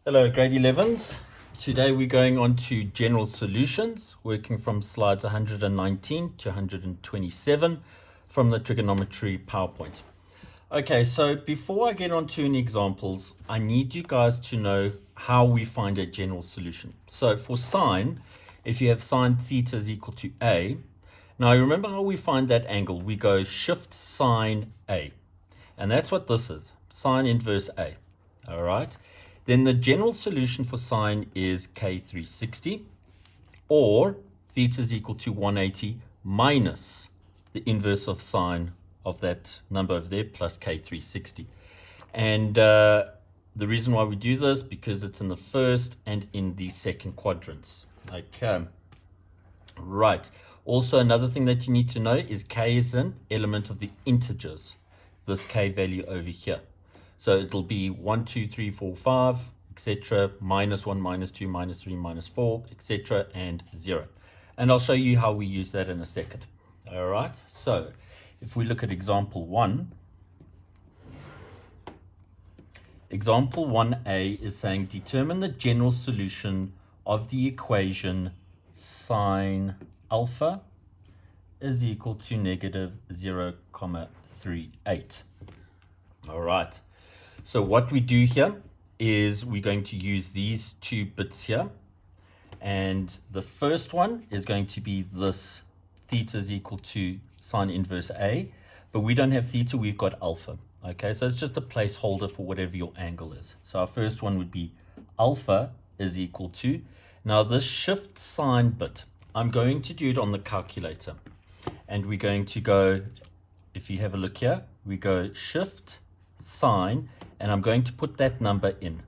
Hello, grade 11s. Today we're going on to general solutions, working from slides 119 to 127 from the trigonometry PowerPoint. Okay, so before I get on to any examples, I need you guys to know how we find a general solution. So for sine, if you have sine theta is equal to A, now remember how we find that angle. We go shift sine A, and that's what this is, sine inverse A, all right? Then the general solution for sine is K360, or theta is equal to 180 minus the inverse of sine of that number over there plus K360. And the reason why we do this, because it's in the first and in the second quadrants. Okay, right. Also, another thing that you need to know is K is an element of the integers, this K value over here. So it'll be 1, 2, 3, 4, 5, etc., minus 1, minus 2, minus 3, minus 4, etc., and 0. And I'll show you how we use that in a second. All right, so if we look at example 1, example 1a is saying determine the general solution of the equation sine alpha is equal to negative 0,38. All right. So what we do here is we're going to use these two bits here. And the first one is going to be this theta is equal to sine inverse A. But we don't have theta, we've got alpha. Okay, so it's just a placeholder for whatever your angle is. So our first one would be alpha is equal to, now this shift sine bit, I'm going to do it on the calculator. And we're going to go, if you have a look here, we go shift sine, and I'm going to put that number in,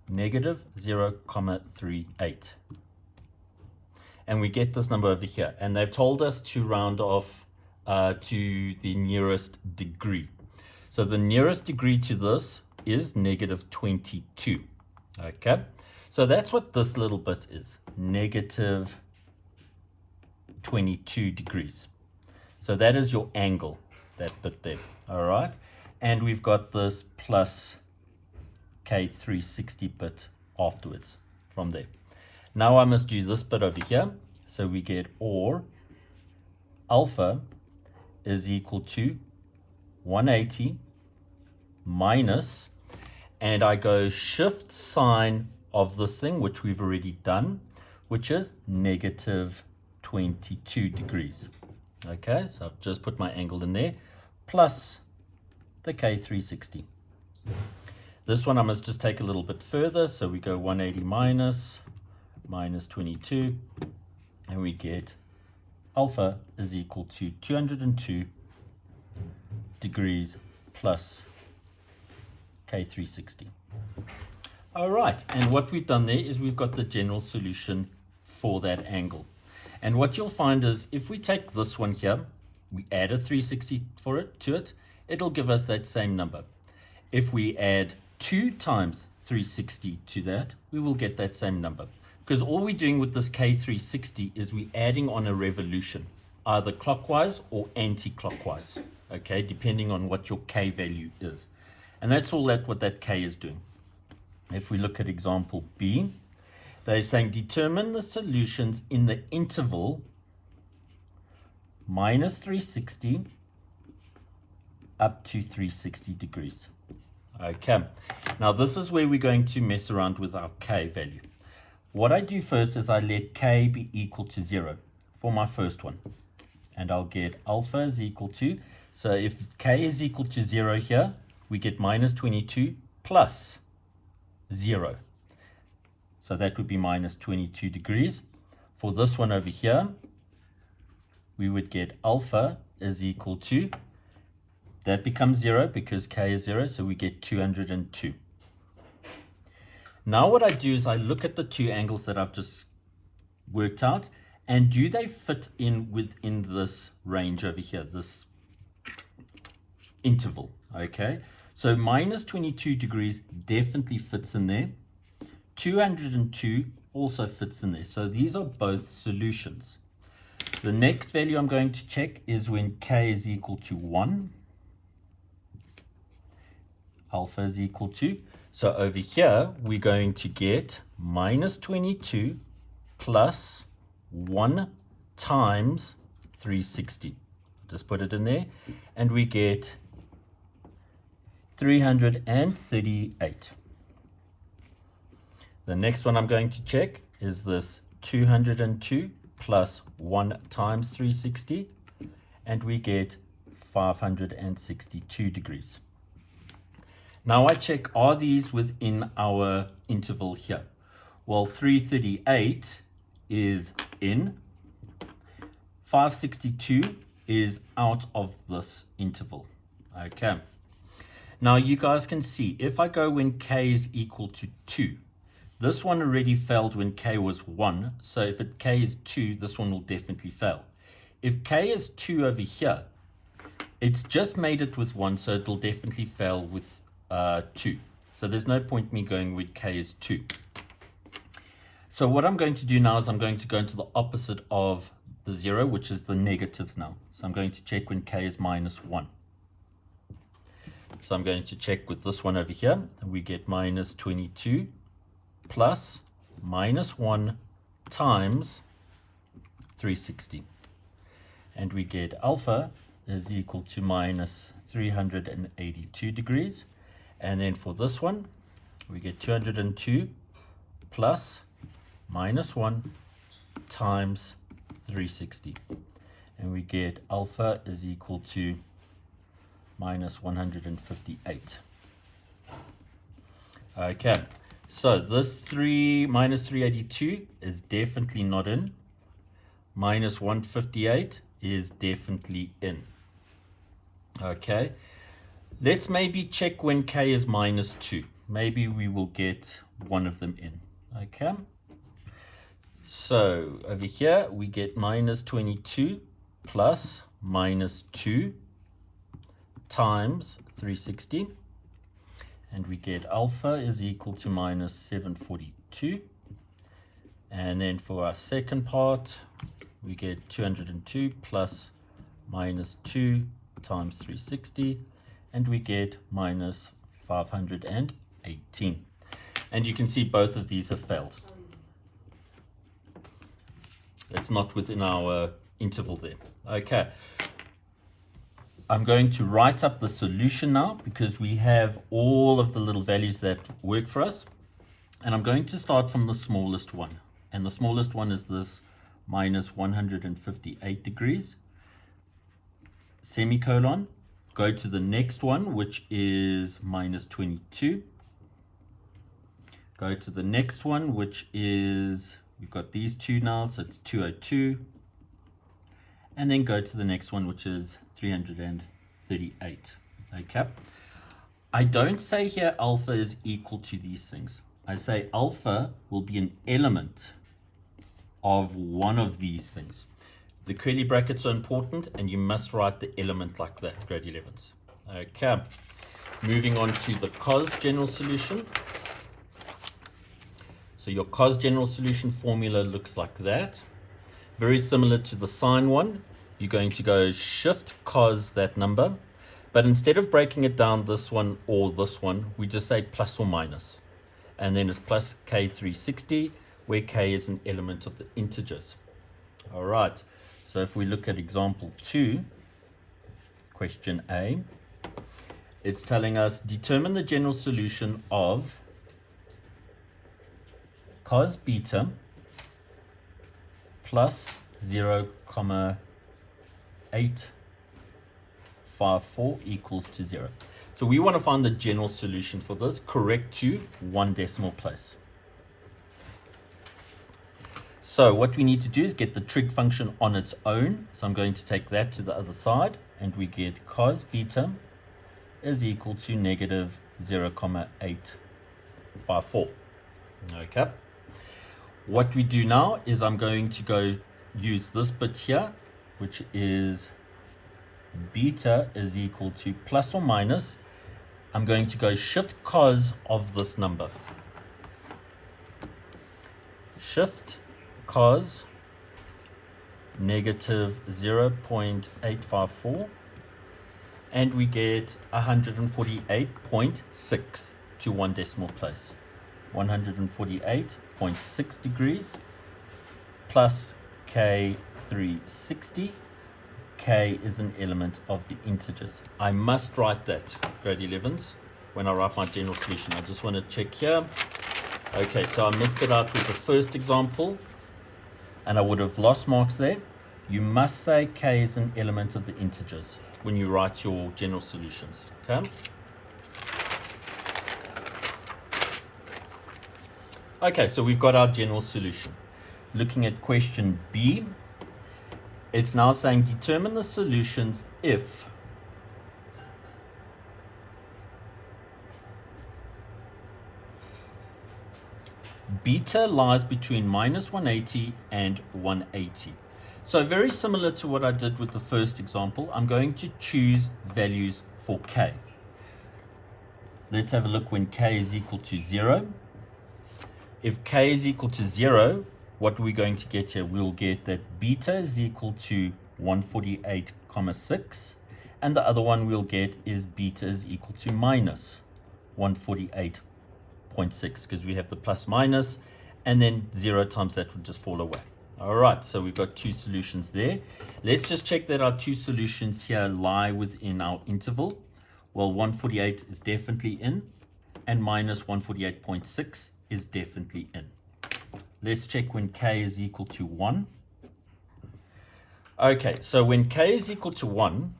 negative 0,38. And we get this number over here. And they've told us to round off to the nearest degree. So the nearest degree to this is negative 22. Okay, so that's what this little bit is, negative 22 degrees. So that is your angle, that bit there. All right. And we've got this plus K360 bit afterwards from there. Now I must do this bit over here. So we get or alpha is equal to 180 minus, and I go shift sine of this thing, which we've already done, which is negative 22 degrees. Okay, so I've just put my angle in there, plus the K360. This one I must just take a little bit further, so we go 180 minus 22, and we get alpha is equal to 202 degrees plus K360. All right, and what we've done there is we've got the general solution for that angle. And what you'll find is if we take this one here, we add a 360 to it, it'll give us that same number. If we add 2 times 360 to that, we will get that same number. Because all we're doing with this K360 is we're adding on a revolution, either clockwise or anti-clockwise, okay, depending on what your K value is. And that's all what that K is doing. If we look at example B, they're saying determine the solutions in the interval minus 360 up to 360 degrees. Okay, now this is where we're going to mess around with our K value. What I do first is I let K be equal to 0 for my first one. And I'll get alpha is equal to, so if K is equal to 0 here, we get minus 22 plus 0. So that would be minus 22 degrees. For this one over here, we would get alpha is equal to, that becomes 0 because K is 0, so we get 202. Now what I do is I look at the two angles that I've just worked out, and do they fit in within this range over here, this interval, okay? So minus 22 degrees definitely fits in there. 202 also fits in there. So these are both solutions. The next value I'm going to check is when K is equal to 1. Alpha is equal to. So over here, we're going to get minus 22 plus 1 times 360. Just put it in there, and we get 338. The next one I'm going to check is this 202 plus 1 times 360, and we get 562 degrees. Now I check, are these within our interval here? Well, 338 is in, 562 is out of this interval. Okay. Now you guys can see, if I go when k is equal to 2, this one already failed when k was 1, so if k is 2, this one will definitely fail. If k is 2 over here, it's just made it with 1, so it'll definitely fail with 2. So there's no point me going with k is 2. So what I'm going to do now is I'm going to go into the opposite of the 0, which is the negatives now. So I'm going to check when k is minus 1. So I'm going to check with this one over here, and we get minus 22 plus minus 1 times 360. And we get alpha is equal to minus 382 degrees. And then for this one, we get 202 plus minus 1 times 360. And we get alpha is equal to minus 158. Okay, so this minus 382 is definitely not in. Minus 158 is definitely in. Okay, let's maybe check when k is minus 2. Maybe we will get one of them in. Okay, so over here we get minus 22 plus minus 2 times 360, and we get alpha is equal to minus 742. And then for our second part, we get 202 plus minus 2 times 360, and we get minus 518. And you can see both of these have failed. It's not within our interval there. Okay, I'm going to write up the solution now because we have all of the little values that work for us. And I'm going to start from the smallest one. And the smallest one is this minus 158 degrees. Semicolon. Go to the next one, which is minus 22. Go to the next one, which is, we've got these two now, so it's 202. And then go to the next one, which is 338. Okay. I don't say here alpha is equal to these things. I say alpha will be an element of one of these things. The curly brackets are important, and you must write the element like that, grade 11s. Okay. Moving on to the Cos General Solution. So your Cos General Solution formula looks like that. Very similar to the sine one. You're going to go shift cos that number, but instead of breaking it down this one or this one, we just say plus or minus. And then it's plus k360, where k is an element of the integers. All right, so if we look at example 2, question A, it's telling us determine the general solution of cos beta plus 0,854 equals to 0. So we want to find the general solution for this, correct to 1 decimal place. So what we need to do is get the trig function on its own. So I'm going to take that to the other side, and we get cos beta is equal to negative 0,854. Okay. What we do now is I'm going to go use this bit here, which is beta is equal to plus or minus. I'm going to go shift cos of this number. Shift cos negative 0,854, and we get 148.6. to one decimal place. 148.6 degrees plus K 360. K is an element of the integers. I must write that, grade 11s, when I write my general solution. I just want to check here. Okay, so I missed it out with the first example, and I would have lost marks there. You must say K is an element of the integers when you write your general solutions, okay? Okay, so we've got our general solution. Looking at question B, it's now saying determine the solutions if beta lies between minus 180 and 180. So very similar to what I did with the first example, I'm going to choose values for K. Let's have a look when K is equal to 0. If K is equal to 0, what we're going to get here, we'll get that beta is equal to 148,6, and the other one we'll get is beta is equal to minus 148.6, because we have the plus minus, and then 0 times that would just fall away. All right, so we've got two solutions there. Let's just check that our two solutions here lie within our interval. Well, 148 is definitely in, and minus 148.6 is definitely in. Let's check when K is equal to 1. Okay, so when K is equal to 1,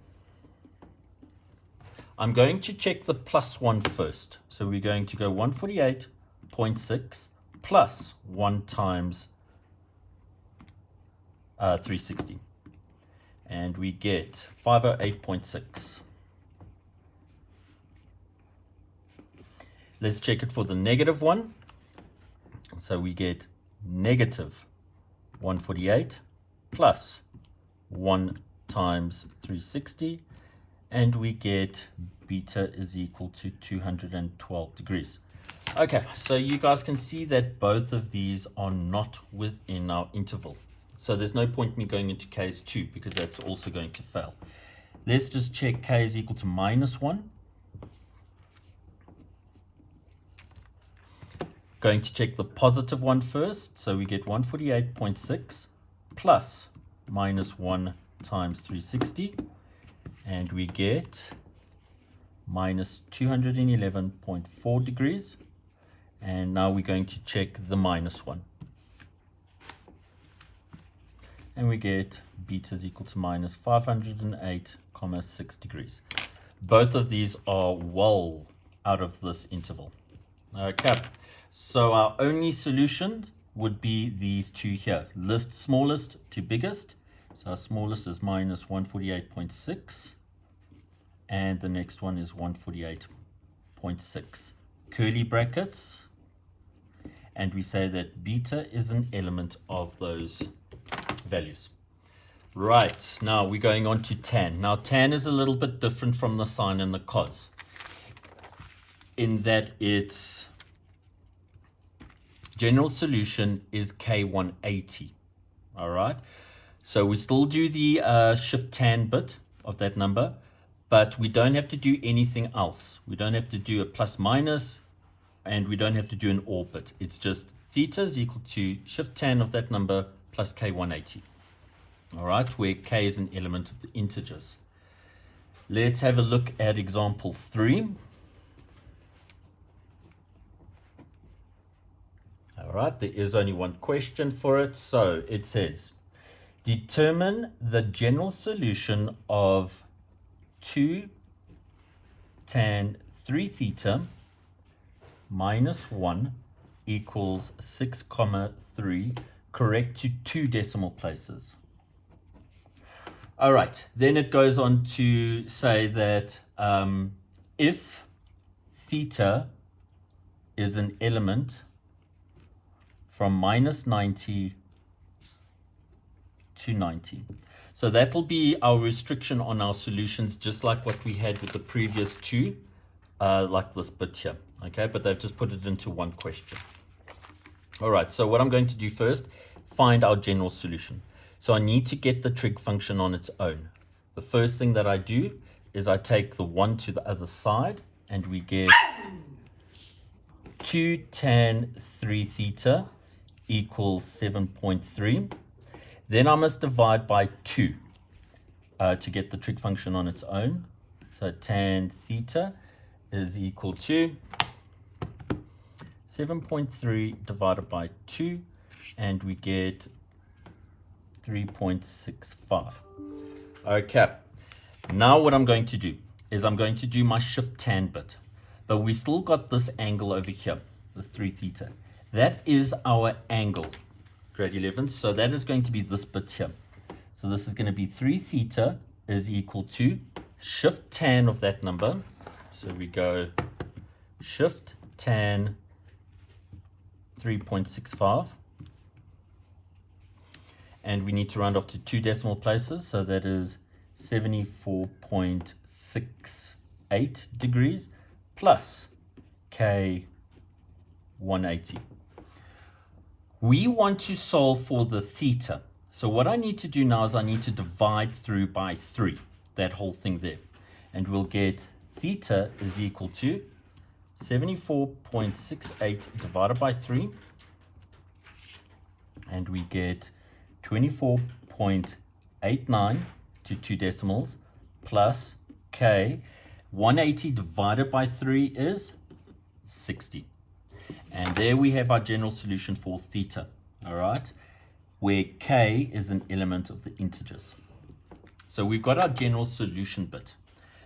I'm going to check the plus 1 first. So we're going to go 148.6 plus 1 times 360. And we get 508.6. Let's check it for the negative one. So we get negative 148 plus 1 times 360, and we get beta is equal to 212 degrees. Okay, so you guys can see that both of these are not within our interval. So there's no point me going into case 2 because that's also going to fail. Let's just check K is equal to minus 1. Going to check the positive one first. So we get 148.6 plus minus 1 times 360. And we get minus 211.4 degrees. And now we're going to check the minus one. And we get beta is equal to minus 508.6 degrees. Both of these are well out of this interval. Okay, so our only solution would be these two here. List smallest to biggest. So our smallest is minus 148.6. And the next one is 148.6. Curly brackets. And we say that beta is an element of those values. Right, now we're going on to tan. Now tan is a little bit different from the sine and the cos in that its general solution is K180. All right, so we still do the shift tan bit of that number, but we don't have to do anything else. We don't have to do a plus minus, and we don't have to do an or bit. It's just theta is equal to shift tan of that number plus K180. All right, where K is an element of the integers. Let's have a look at example 3. All right, there is only one question for it. So it says, determine the general solution of 2 tan 3 theta minus 1 equals 6,3, correct to 2 decimal places. All right, then it goes on to say that if theta is an element from minus 90 to 90. So that will be our restriction on our solutions, just like what we had with the previous two, like this bit here. Okay, but they've just put it into one question. All right, so what I'm going to do first, find our general solution. So I need to get the trig function on its own. The first thing that I do is I take the 1 to the other side, and we get 2 tan 3 theta equals 7.3. Then I must divide by 2 to get the trig function on its own. So tan theta is equal to 7.3 divided by 2, and we get 3.65. Okay, now what I'm going to do is I'm going to do my shift tan bit, but we still got this angle over here, this 3 theta. That is our angle, grade 11, so that is going to be this bit here. So this is going to be 3 theta is equal to shift tan of that number. So we go shift tan 3.65. And we need to round off to 2 decimal places. So that is 74.68 degrees plus K 180. We want to solve for the theta. So what I need to do now is I need to divide through by 3, that whole thing there. And we'll get theta is equal to 74.68 divided by 3. And we get 24.89 to 2 decimals plus K. 180 divided by 3 is 60. And there we have our general solution for theta, all right, where K is an element of the integers. So we've got our general solution bit.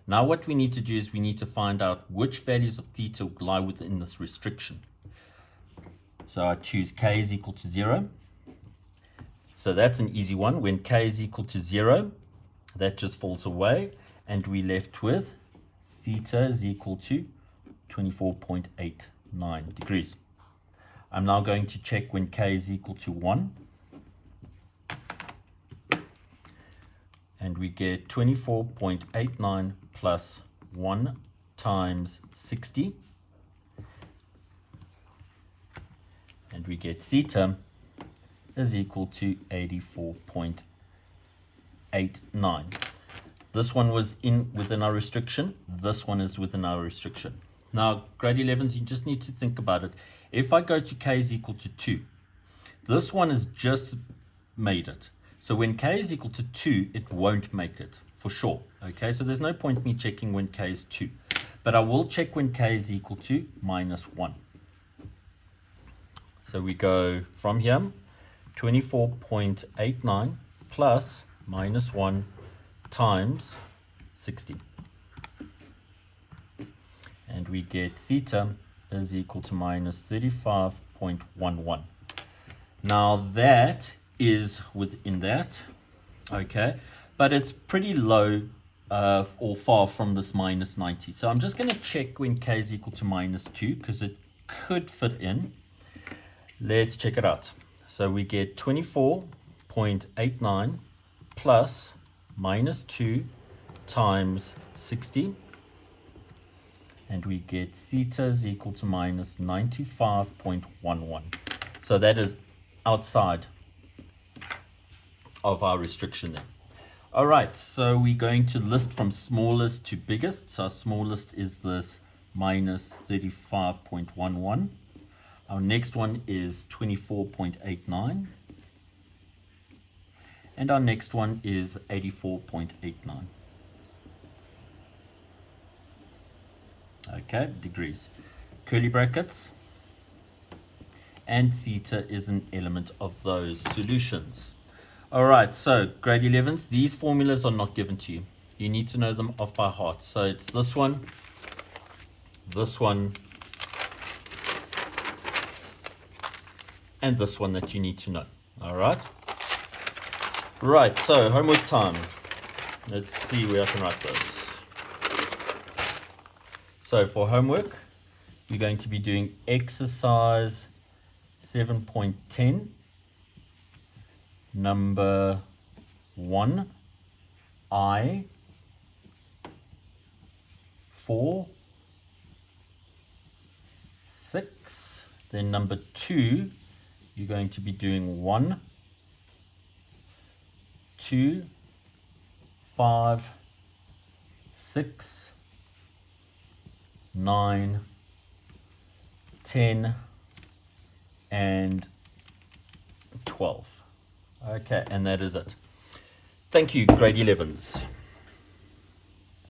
Now what we need to do is we need to find out which values of theta lie within this restriction. So I choose K is equal to 0. So that's an easy one. When K is equal to 0, that just falls away, and we're left with theta is equal to 24.89 degrees. I'm now going to check when K is equal to 1. And we get 24.89 plus 1 times 60. And we get theta is equal to 84.89. This one was within our restriction. This one is within our restriction. Now, grade 11s, you just need to think about it. If I go to K is equal to 2, this one has just made it. So when K is equal to 2, it won't make it for sure. Okay, so there's no point me checking when K is 2. But I will check when K is equal to minus 1. So we go from here, 24.89 plus minus 1 times 60. And we get theta is equal to minus 35.11. Now that is within that, okay, but it's pretty low or far from this minus 90. So I'm just going to check when K is equal to minus 2 because it could fit in. Let's check it out. So we get 24.89 plus minus 2 times 60. And we get theta is equal to minus 95.11. So that is outside of our restriction there. All right, so we're going to list from smallest to biggest. So our smallest is this minus 35.11. Our next one is 24.89. And our next one is 84.89. Okay, degrees. Curly brackets. And theta is an element of those solutions. All right, so grade 11s, these formulas are not given to you. You need to know them off by heart. So it's this one, and this one that you need to know. All right. Right, so homework time. Let's see where I can write this. So for homework, you're going to be doing exercise 7.10, number 1, I, 4, 6. Then number 2, you're going to be doing 1, 2, 5, 6, 9, 10, and 12. Okay, and that is it. Thank you, grade 11s.